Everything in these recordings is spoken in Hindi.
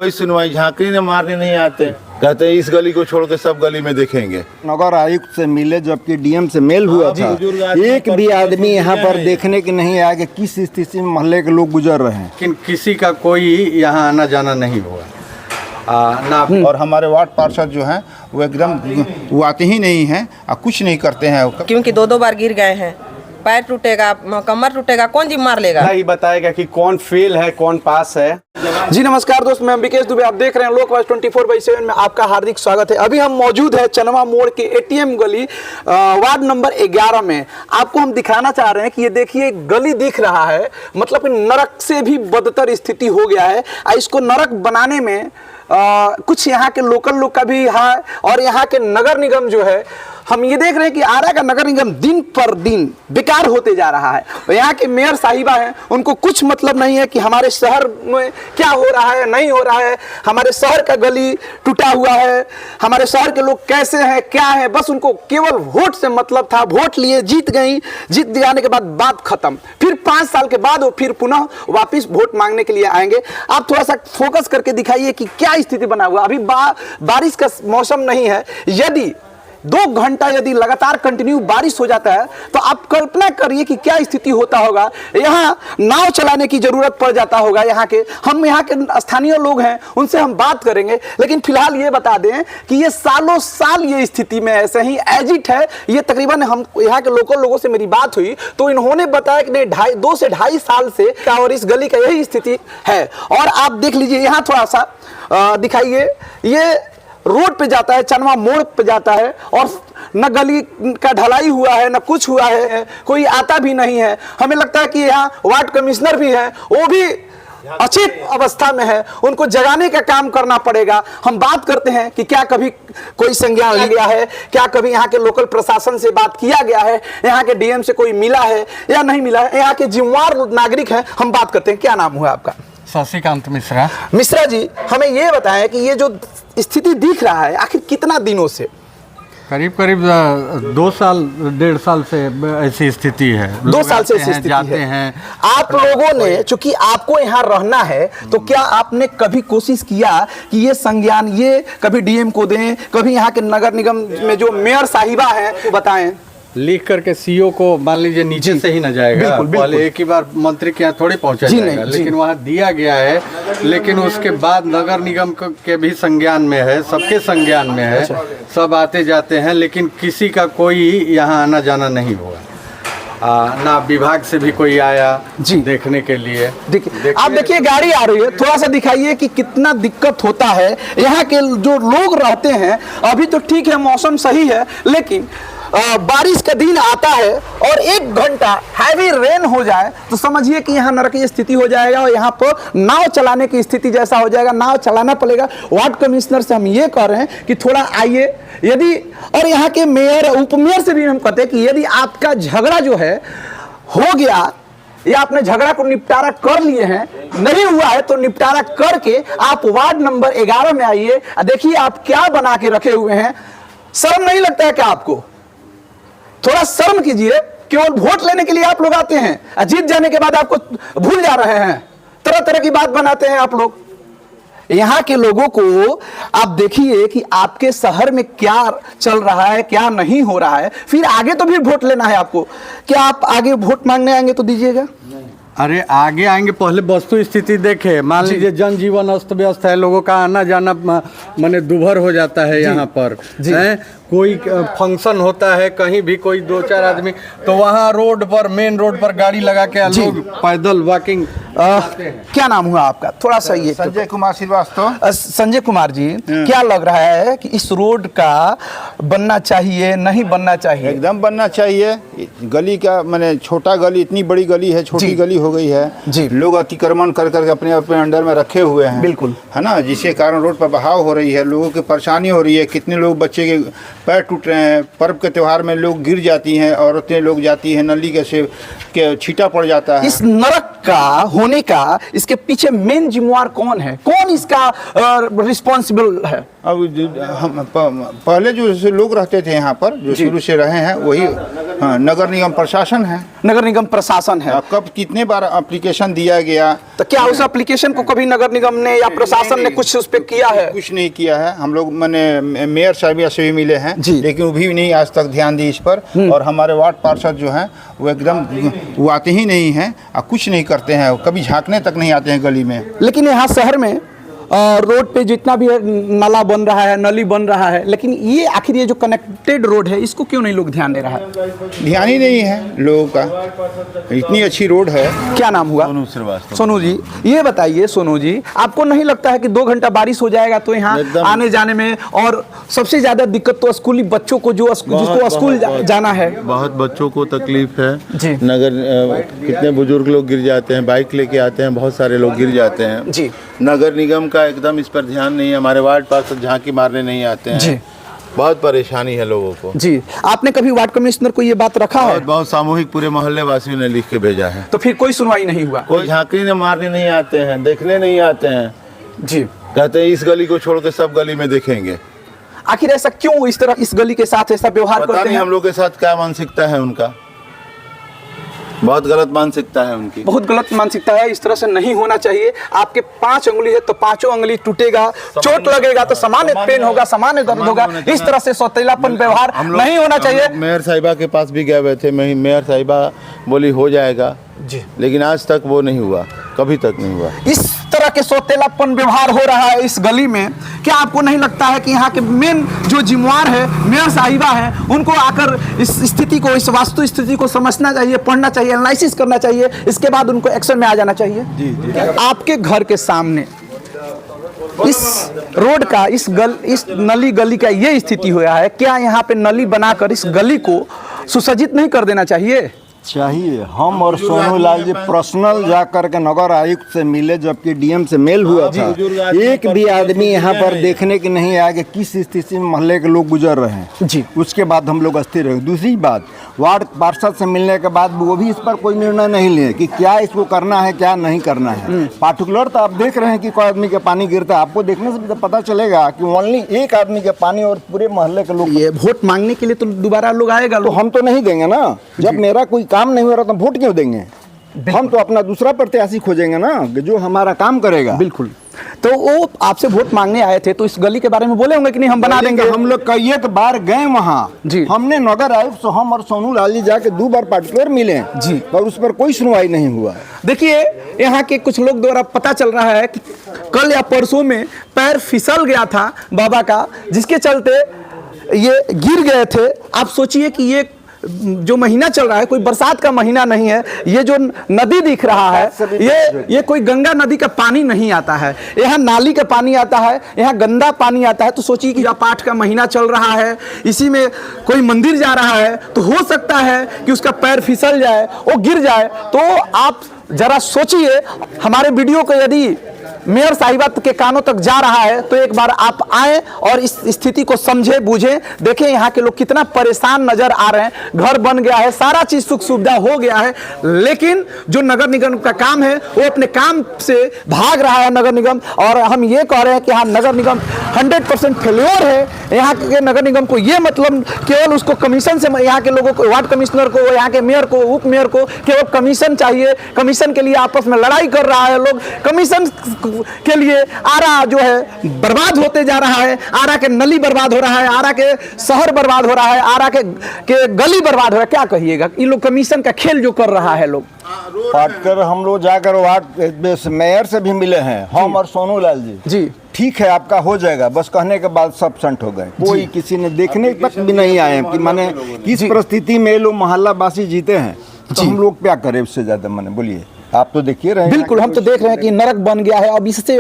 कोई सुनवाई, झांकरी ने मारने नहीं आते, कहते हैं इस गली को छोड़ के सब गली में देखेंगे। नगर आयुक्त से मिले, जबकि डीएम से मेल हुआ था, एक भी आदमी यहाँ पर देखने के नहीं आया कि किस स्थिति में मोहल्ले के लोग गुजर रहे हैं। लेकिन किसी का कोई यहाँ आना जाना नहीं हुआ ना। और हमारे वार्ड पार्षद जो हैं वो एकदम वो आते ही नहीं हैं और कुछ नहीं करते हैं, क्योंकि दो बार गिर गए हैं, पैर टूटेगा, कमर टूटेगा, कौन जिम्मेदार लेगा? ही बताएगा कि कौन फेल है कौन पास है। जी नमस्कार दोस्त, मैं विकेश दुबे, आप देख रहे हैं लोकवाइज 24/7 में आपका हार्दिक स्वागत है। अभी हम मौजूद है चनवा मोड़ के एटीएम गली वार्ड नंबर 11 में। आपको हम दिखाना चाह रहे हैं कि ये देखिए गली दिख रहा है, मतलब नरक से भी बदतर स्थिति हो गया है। इसको नरक बनाने में कुछ यहाँ के लोकल लोग का भी है और यहाँ के नगर निगम जो है, हम ये देख रहे हैं कि आरा का नगर निगम दिन पर दिन बेकार होते जा रहा है। और यहाँ के मेयर साहिबा हैं, उनको कुछ मतलब नहीं है कि हमारे शहर में क्या हो रहा है नहीं हो रहा है, हमारे शहर का गली टूटा हुआ है, हमारे शहर के लोग कैसे हैं क्या है, बस उनको केवल वोट से मतलब था। वोट लिए जीत गई, जीत जाने के बाद बात खत्म। फिर 5 साल के बाद वो फिर पुनः वापिस वोट मांगने के लिए आएंगे। आप थोड़ा सा फोकस करके दिखाइए कि क्या स्थिति बना हुआ। अभी बारिश का मौसम नहीं है, यदि 2 घंटा यदि लगातार कंटिन्यू बारिश हो जाता है तो आप कल्पना करिए कि क्या स्थिति होता होगा। यहाँ नाव चलाने की जरूरत पड़ जाता होगा। यहाँ के स्थानीय लोग हैं, उनसे हम बात करेंगे, लेकिन फिलहाल ये बता दें कि ये सालों साल ये स्थिति में ऐसे ही एजिट है। ये तकरीबन हम यहाँ के लोकल लोगों से मेरी बात हुई तो इन्होंने बताया कि नहीं 2 से ढाई साल से और इस गली का यही स्थिति है। और आप देख लीजिए, यहाँ थोड़ा सा दिखाइए, ये रोड पे जाता है, चनवा मोड़ पे जाता है और न गली का ढलाई हुआ है न कुछ हुआ है, कोई आता भी नहीं है। हमें लगता है कि यहाँ वार्ड कमिश्नर भी है, वो भी अचित अवस्था में है, उनको जगाने का काम करना पड़ेगा। हम बात करते हैं कि क्या कभी कोई संज्ञान लिया गया है, क्या कभी यहाँ के लोकल प्रशासन से बात किया गया है, यहाँ के डीएम से कोई मिला है या नहीं मिला है, यहाँ के जिम्मेदार नागरिक हैं। हम बात करते हैं। क्या नाम हुआ आपका? शशिकांत मिश्रा। मिश्रा जी, हमें ये बताएं कि ये जो स्थिति दिख रहा है आखिर कितना दिनों से? करीब 2 साल 1.5 साल से ऐसी स्थिति है। 2 साल से ऐसी स्थिति जाते है। हैं। आप लोगों ने, चूंकि आपको यहाँ रहना है, तो क्या आपने कभी कोशिश किया कि ये संज्ञान ये कभी डीएम को दें, कभी यहाँ के नगर निगम में जो मेयर साहिबा हैं वो बताएं? लिख करके सीओ को मान लीजिए नीचे से ही न जाएगा। बिल्कुल, बिल्कुल। पहले एक ही बार मंत्री के यहाँ थोड़ी पहुंचा जाएगा, लेकिन वहाँ दिया गया है। लेकिन उसके बाद नगर निगम के भी संज्ञान में है, सबके संज्ञान में है। सब आते जाते हैं, लेकिन किसी का कोई यहाँ आना जाना नहीं हुआ। ना विभाग से भी कोई आया जी देखने के लिए। देखिए, आप देखिए गाड़ी आ रही है, थोड़ा सा दिखाइए कि कितना दिक्कत होता है। यहाँ के जो लोग रहते हैं, अभी तो ठीक है मौसम सही है, लेकिन बारिश का दिन आता है और 1 घंटा हैवी रेन हो जाए तो समझिए कि यहाँ नरकीय स्थिति हो जाएगा और यहाँ पर नाव चलाने की स्थिति जैसा हो जाएगा। नाव चलाना पड़ेगा। वार्ड कमिश्नर से हम ये कह रहे हैं कि थोड़ा आइए, यदि और यहाँ के मेयर उप मेयर से भी हम कहते हैं कि यदि आपका झगड़ा जो है हो गया या आपने झगड़ा को निपटारा कर लिए हैं, नहीं हुआ है तो निपटारा करके आप वार्ड नंबर 11 में आइए। देखिए आप क्या बना के रखे हुए हैं। शर्म नहीं लगता है क्या आपको? थोड़ा शर्म कीजिए। केवल वोट लेने के लिए आप लोग आते हैं, जीत जाने के बाद आपको भूल जा रहे हैं। तरह तरह की बात बनाते हैं आप लोग। यहाँ के लोगों को आप देखिए कि आपके शहर में क्या चल रहा है, क्या नहीं हो रहा है। फिर आगे तो भी वोट लेना है आपको। क्या आप आगे वोट मांगने आएंगे तो दीजिएगा? अरे आगे आएंगे, पहले वस्तु स्थिति देखे। मान लीजिए जनजीवन अस्त व्यस्त है, लोगों का आना जाना माने दुभर हो जाता है। यहाँ पर कोई फंक्शन होता है, कहीं भी कोई 2-4 आदमी, तो वहाँ रोड पर, मेन रोड पर गाड़ी लगा के लोग पैदल वॉकिंग। क्या नाम हुआ आपका? थोड़ा सा ये। संजय कुमार श्रीवास्तव। संजय कुमार जी, क्या लग रहा है कि इस रोड का बनना चाहिए नहीं बनना चाहिए? एकदम बनना चाहिए। गली का मैंने छोटा गली, इतनी बड़ी गली है, छोटी गली हो गई है जी। लोग अतिक्रमण कर करके अपने अपने अंडर में रखे हुए हैं, बिल्कुल है ना, जिसके कारण रोड पर बहाव हो रही है, लोगों की परेशानी हो रही है। कितने लोग बच्चे के पैर टूट रहे हैं, पर्व के त्यौहार में लोग गिर जाती हैं, औरतें लोग जाती हैं, नली के छींटा पड़ जाता है। इस नरक का होने का इसके पीछे मेन जिम्मेवार कौन है? कौन इसका रिस्पॉन्सिबल है? अब हम पहले जो लोग रहते थे यहाँ पर जो शुरू से रहे हैं वही हाँ, नगर निगम प्रशासन है। नगर निगम प्रशासन है। कब कितने बार एप्लीकेशन दिया गया, तो क्या उस एप्लीकेशन को कभी नगर निगम ने या प्रशासन ने कुछ उस पर किया है? कुछ नहीं किया है। हम लोग मैंने मेयर साहब से भी मिले हैं लेकिन वो भी नहीं आज तक ध्यान दी इस पर। और हमारे वार्ड पार्षद जो हैं वो एकदम वो आते ही नहीं हैं और कुछ नहीं करते हैं, कभी झांकने तक नहीं आते हैं गली में। लेकिन यहाँ शहर में रोड पे जितना भी नाला बन रहा है, नली बन रहा है, लेकिन ये आखिर ये जो कनेक्टेड रोड है इसको क्यों नहीं लोग ध्यान दे रहा है? ध्यान ही नहीं है लोगों का। इतनी अच्छी रोड है। क्या नाम हुआ? सोनू श्रीवास्तव। सोनू जी, ये बताइए सोनू जी, आपको नहीं लगता है कि 2 घंटा बारिश हो जाएगा तो यहाँ आने जाने में, और सबसे ज्यादा दिक्कत तो स्कूली बच्चों को जिसको स्कूल जाना है, बहुत बच्चों को तकलीफ है जी। नगर कितने बुजुर्ग लोग गिर जाते हैं, बाइक लेके आते हैं, बहुत सारे लोग गिर जाते हैं जी। नगर निगम का एकदम इस पर ध्यान नहीं है। हमारे वार्ड पार्षद झांकी मारने नहीं आते हैं जी। बहुत परेशानी है लोगों को जी। आपने कभी वार्ड कमिश्नर को ये बात रखा है? बहुत सामूहिक पूरे मोहल्ले वासियों ने लिख के भेजा है। तो फिर कोई सुनवाई नहीं हुआ? कोई झांकी ने मारने नहीं आते हैं, देखने नहीं आते हैं जी। कहते हैं इस गली को छोड़ के सब गली में देखेंगे। आखिर ऐसा क्यों इस तरह इस गली के साथ ऐसा व्यवहार पता करते नहीं हैं? हम लोग के साथ क्या मानसिकता है उनका, बहुत गलत मानसिकता है उनकी। बहुत गलत मानसिकता है, इस तरह से नहीं होना चाहिए। आपके 5 उंगली है तो 5 उंगली टूटेगा, चोट लगेगा तो सामान्य पेन होगा, सामान्य दर्द होगा। इस तरह से सौतेलापन व्यवहार नहीं होना चाहिए। मेयर साहिबा के पास भी गए हुए थे, मेयर साहिबा बोली हो जाएगा जी, लेकिन आज तक वो नहीं हुआ, कभी तक नहीं हुआ। इस तरह के सौतेलापन व्यवहार हो रहा है इस गली में। क्या आपको नहीं लगता है कि यहाँ के मेन जो जिम्मेवार है मेयर साहिबा है, उनको आकर इस स्थिति को, इस वास्तु स्थिति को समझना चाहिए, पढ़ना चाहिए, एनालिसिस करना चाहिए, इसके बाद उनको एक्शन में आ जाना चाहिए? जी। आपके घर के सामने इस रोड का, इस नली गली का ये स्थिति हुआ है, क्या यहाँ पे नली बनाकर इस गली को सुसज्जित नहीं कर देना चाहिए? चाहिए। हम और सोनू लाल जी पर्सनल जा करके नगर आयुक्त से मिले, जबकि डीएम से मेल हुआ था। एक भी आदमी यहाँ पर देखने के नहीं आया कि किस स्थिति में मोहल्ले के लोग गुजर रहे हैं जी। उसके बाद हम लोग अस्थिर रहे। दूसरी बात, वार्ड पार्षद से मिलने के बाद वो भी इस पर कोई निर्णय नहीं लिए कि क्या इसको करना है क्या नहीं करना है। पार्टिकुलर तो आप देख रहे हैं कि कोई आदमी के पानी गिरता है, आपको देखने से भी तो पता चलेगा कि ओनली एक आदमी के पानी और पूरे मोहल्ले के लोग। ये वोट मांगने के लिए तो दोबारा लोग आएगा, तो हम तो नहीं देंगे ना। जब मेरा कोई काम नहीं हो रहा तो वोट क्यों देंगे? हम तो अपना दूसरा प्रत्याशी खोजेंगे ना जो हमारा काम करेगा। बिल्कुल। तो वो आपसे वोट मांगने आए थे तो इस गली के बारे में बोले होंगे कि नहीं हम बना देंगे। हम लोग कई एक बार गए वहाँ जी। हमने नगर आयुक्त से हम और सोनू लाल जी जाके 2 बार पार्टिकुलर मिले जी, पर उस पर कोई सुनवाई नहीं हुआ। देखिए यहाँ के कुछ लोग द्वारा पता चल रहा है कि कल या परसों में पैर फिसल गया था बाबा का, जिसके चलते ये गिर गए थे। आप सोचिए कि ये जो महीना चल रहा है कोई बरसात का महीना नहीं है, ये जो नदी दिख रहा है ये कोई गंगा नदी का पानी नहीं आता है, यहाँ नाली का पानी आता है, यहाँ गंदा पानी आता है। तो सोचिए कि पाठ का महीना चल रहा है, इसी में कोई मंदिर जा रहा है तो हो सकता है कि उसका पैर फिसल जाए, वो गिर जाए। तो आप जरा सोचिए, हमारे वीडियो को यदि मेयर साहिबा के कानों तक जा रहा है तो एक बार आप आए और इस स्थिति को समझे बूझे, देखें यहाँ के लोग कितना परेशान नजर आ रहे हैं। घर बन गया है, सारा चीज सुख सुविधा हो गया है, लेकिन जो नगर निगम का काम है वो अपने काम से भाग रहा है नगर निगम। और हम ये कह रहे हैं कि हाँ, नगर निगम 100% फेल्योर है। यहाँ के नगर निगम को ये मतलब केवल उसको कमीशन से, यहाँ के लोगों को, वार्ड कमिश्नर को, यहाँ के मेयर को, उप मेयर को केवल कमीशन चाहिए। कमीशन के लिए आपस में लड़ाई कर रहा है लोग। कमीशन के लिए आरा जो है बर्बाद होते जा रहा है, आरा के नली बर्बाद हो रहा है, आरा के शहर बर्बाद हो रहा है, आरा के गली बर्बाद हो रहा है। क्या कहिएगा, ये लोग कमीशन का खेल जो कर रहा है लोग। पाटकर हम लोग जाकर वार्ड मेयर से भी मिले हैं, हम और सोनू लाल जी। ठीक है, आपका हो जाएगा, बस कहने के बाद सब संट हो गए। कोई किसी ने देखने तक भी नहीं आए कि माने किस परिस्थिति में लोग मोहल्ला वासी जीते हैं। तो हम लोग क्या करें उससे ज्यादा, माने बोलिए, आप तो देखिए रहे हैं। बिल्कुल, हम तो देख रहे हैं कि नरक बन गया है। अब इससे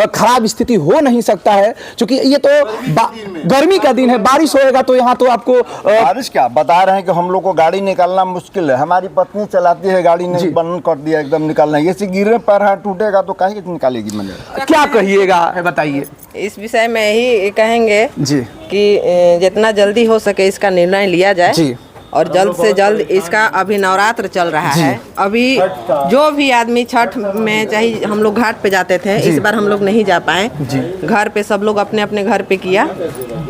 खराब स्थिति हो नहीं सकता है, क्योंकि ये तो गर्मी का दिन है, बारिश होएगा तो यहाँ तो आपको बारिश क्या बता रहे हैं कि हम लोग को गाड़ी निकालना मुश्किल है। हमारी पत्नी चलाती है गाड़ी, नहीं बंद कर दिया एकदम निकालना। ये से गिरे पैर हाथ टूटेगा तो काहे निकालेगी। मैंने क्या कहिएगा, बताइए। इस विषय में यही कहेंगे जी कि जितना जल्दी हो सके इसका निर्णय लिया जाए जी। और जल्द से जल्द इसका अभी नवरात्र चल रहा है। अभी जो भी आदमी छठ में चाहे हम लोग घाट पे जाते थे, इस बार हम लोग नहीं जा पाए। घर पे सब लोग अपने अपने घर पे किया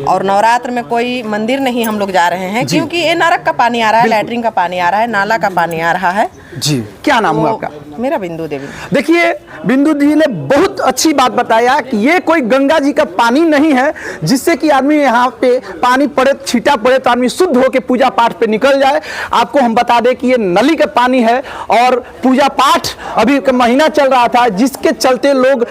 और नवरात्र में कोई मंदिर नहीं हम लोग जा रहे हैं क्योंकि ये नरक का पानी आ रहा है, लैट्रिन का पानी आ रहा है, नाला का पानी आ रहा है। जी, क्या नाम हुआ आपका? मेरा बिंदु देवी। देखिए, बिंदु जी ने बहुत अच्छी बात बताया कि ये कोई गंगा जी का पानी नहीं है जिससे कि आदमी यहाँ पे पानी पड़े, छींटा पड़े तो आदमी शुद्ध होकर पूजा पाठ पे निकल जाए। आपको हम बता दें कि ये नली का पानी है और पूजा पाठ अभी का महीना चल रहा था जिसके चलते लोग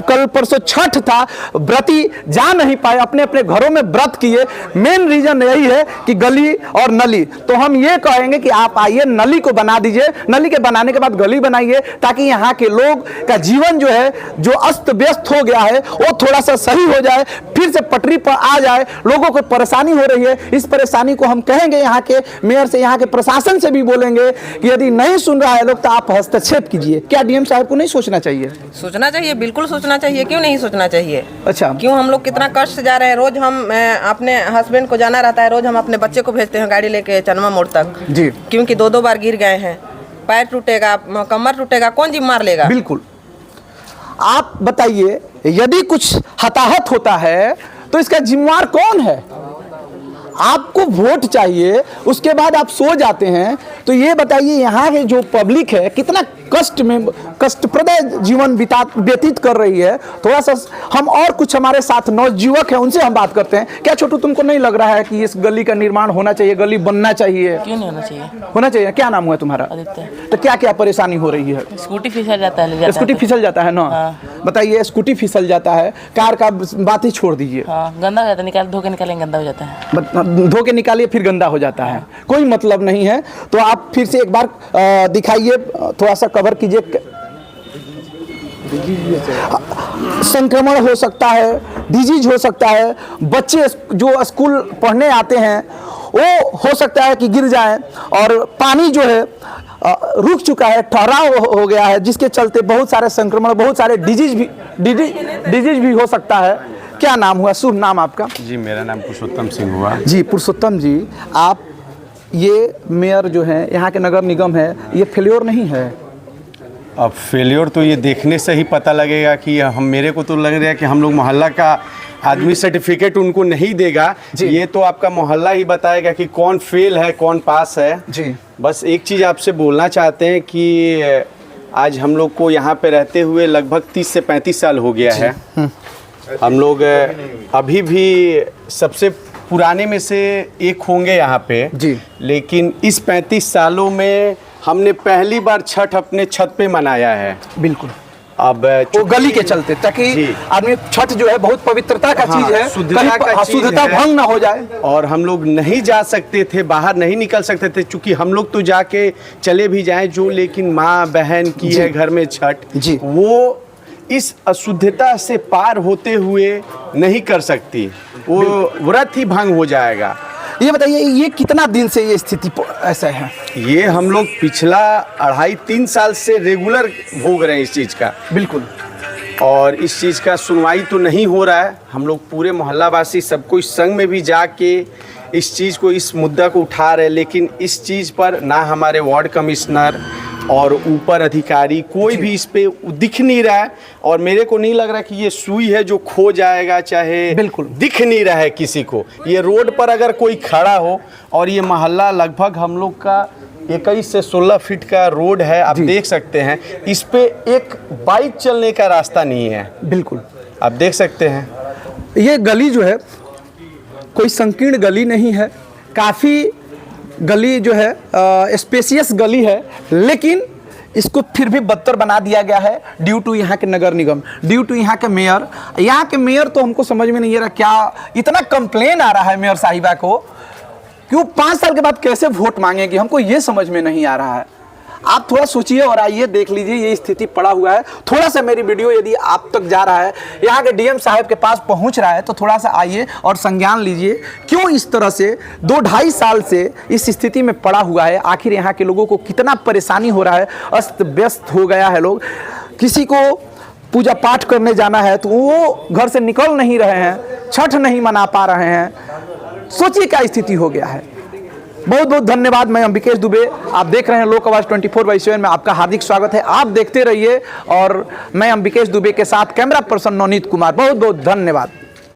कल परसों छठ था, व्रती जा नहीं पाए, अपने अपने घरों में व्रत किए। मेन रीजन यही है कि गली और नली। तो हम ये कहेंगे कि आप आइए, नली को बना दीजिए, नली के बनाने के बाद गली बनाइए ताकि यहाँ के लोग का जीवन जो है, जो अस्त व्यस्त हो गया है, वो थोड़ा सा सही हो जाए, फिर से पटरी पर आ जाए। लोगों को परेशानी हो रही है, इस परेशानी को हम कहेंगे यहाँ के मेयर से, यहाँ के प्रशासन से भी बोलेंगे कि यदि नहीं सुन रहा है लोग तो आप हस्तक्षेप कीजिए। क्या डीएम साहब को नहीं सोचना चाहिए? सोचना चाहिए, बिल्कुल सोचना चाहिए, क्यों नहीं सोचना चाहिए। अच्छा, क्यों हम लोग कितना कष्ट से जा रहे हैं। रोज हम अपने हस्बैंड को जाना रहता है, रोज हम अपने बच्चे को भेजते हैं गाड़ी लेके चनमा मोड़ तक जी, क्योंकि 2-2 बार गिर गए हैं, पैर टूटेगा, कमर टूटेगा, कौन जिम्मेदार लेगा? बिल्कुल। आप बताइए, यदि कुछ हताहत होता है तो इसका जिम्मेवार कौन है? आपको वोट चाहिए, उसके बाद आप सो जाते हैं। तो ये बताइए, यहाँ के जो पब्लिक है कितना कष्टप्रद जीवन व्यतीत कर रही है। थोड़ा सा हम और कुछ हमारे साथ नवयुवक हैं, उनसे हम बात करते हैं। क्या छोटू, तुमको नहीं लग रहा है कि इस गली का निर्माण होना चाहिए, गली बनना चाहिए? क्यों नहीं होना चाहिए? होना चाहिए। क्या नाम हुआ तुम्हारा? आदित्य। तो क्या क्या परेशानी हो रही है? स्कूटी फिसल जाता है, स्कूटी फिसल जाता है ना? हाँ। बताइए, स्कूटी फिसल जाता है, कार का बात ही छोड़ दीजिए। हाँ, गंदा हो जाता है, निकाल धो के निकालेंगे गंदा हो जाता है। धो के निकालिए फिर गंदा हो जाता है, कोई मतलब नहीं है। तो आप फिर से एक बार दिखाइए, थोड़ा सा कवर कीजिए। संक्रमण हो सकता है, डिजीज हो सकता है, बच्चे जो स्कूल पढ़ने आते हैं वो हो सकता है कि गिर जाएं, और पानी जो है रुक चुका है, ठहराव हो गया है, जिसके चलते बहुत सारे संक्रमण, बहुत सारे डिजीज भी हो सकता है। क्या नाम हुआ? शुभ नाम आपका? जी, मेरा नाम पुरुषोत्तम सिंह हुआ। जी, पुरुषोत्तम जी, आप ये मेयर जो है, यहाँ के नगर निगम है, ये फेल्योर नहीं है? अब फेल्योर तो ये देखने से ही पता लगेगा कि हम, मेरे को तो लग रहा है कि हम लोग मोहल्ला का आदमी सर्टिफिकेट उनको नहीं देगा। ये तो आपका मोहल्ला ही बताएगा कि कौन फेल है, कौन पास है। जी, बस एक चीज़ आपसे बोलना चाहते हैं कि आज हम लोग को यहाँ पे रहते हुए लगभग 30 से 35 साल हो गया है। हम लोग अभी भी सबसे पुराने में से एक होंगे यहाँ पे जी, लेकिन इस 35 सालों में हमने पहली बार छठ अपने छत पे मनाया है। बिल्कुल। अब वो गली के चलते, ताकि आदमी, छठ जो है बहुत पवित्रता का चीज है, शुद्धता भंग ना हो जाए। और हम लोग नहीं जा सकते थे, बाहर नहीं निकल सकते थे, क्योंकि हम लोग तो जाके चले भी जाएं जो, लेकिन माँ बहन की है घर में छठ जी, वो इस अशुद्धता से पार होते हुए नहीं कर सकती, वो व्रत ही भंग हो जाएगा। ये बताइए, ये कितना दिन से ये स्थिति ऐसा है? ये हम लोग पिछला 2.5-3 साल से रेगुलर भोग रहे हैं इस चीज़ का। बिल्कुल। और इस चीज़ का सुनवाई तो नहीं हो रहा है। हम लोग पूरे मोहल्लावासी सबको इस संघ में भी जाके इस चीज़ को, इस मुद्दा को उठा रहे हैं, लेकिन इस चीज़ पर ना हमारे वार्ड कमिश्नर और ऊपर अधिकारी कोई भी इस पे दिख नहीं रहा है। और मेरे को नहीं लग रहा कि ये सुई है जो खो जाएगा, चाहे बिल्कुल दिख नहीं रहा है किसी को। ये रोड पर अगर कोई खड़ा हो, और ये मोहल्ला लगभग हम लोग का 21 से 16 फीट का रोड है, आप देख सकते हैं, इस पे एक बाइक चलने का रास्ता नहीं है। बिल्कुल, आप देख सकते हैं। ये गली जो है कोई संकीर्ण गली नहीं है, काफ़ी गली जो है स्पेसियस गली है, लेकिन इसको फिर भी बदतर बना दिया गया है ड्यू टू यहाँ के नगर निगम, ड्यू टू यहाँ के मेयर। यहाँ के मेयर तो हमको समझ में नहीं आ रहा, क्या इतना कंप्लेन आ रहा है मेयर साहिबा को, क्यों 5 साल के बाद कैसे वोट मांगेगी, हमको ये समझ में नहीं आ रहा है। आप थोड़ा सोचिए और आइए, देख लीजिए ये स्थिति पड़ा हुआ है। थोड़ा सा मेरी वीडियो यदि आप तक जा रहा है, यहाँ के डीएम साहब के पास पहुँच रहा है, तो थोड़ा सा आइए और संज्ञान लीजिए, क्यों इस तरह से 2-2.5 साल से इस स्थिति में पड़ा हुआ है। आखिर यहाँ के लोगों को कितना परेशानी हो रहा है, अस्त व्यस्त हो गया है लोग। किसी को पूजा पाठ करने जाना है तो वो घर से निकल नहीं रहे हैं, छठ नहीं मना पा रहे हैं। सोचिए क्या स्थिति हो गया है। बहुत बहुत धन्यवाद। मैं अंबिकेश दुबे, आप देख रहे हैं लोक आवाज 24/7 में आपका हार्दिक स्वागत है। आप देखते रहिए और मैं अंबिकेश दुबे के साथ कैमरा पर्सन नवनीत कुमार, बहुत बहुत धन्यवाद।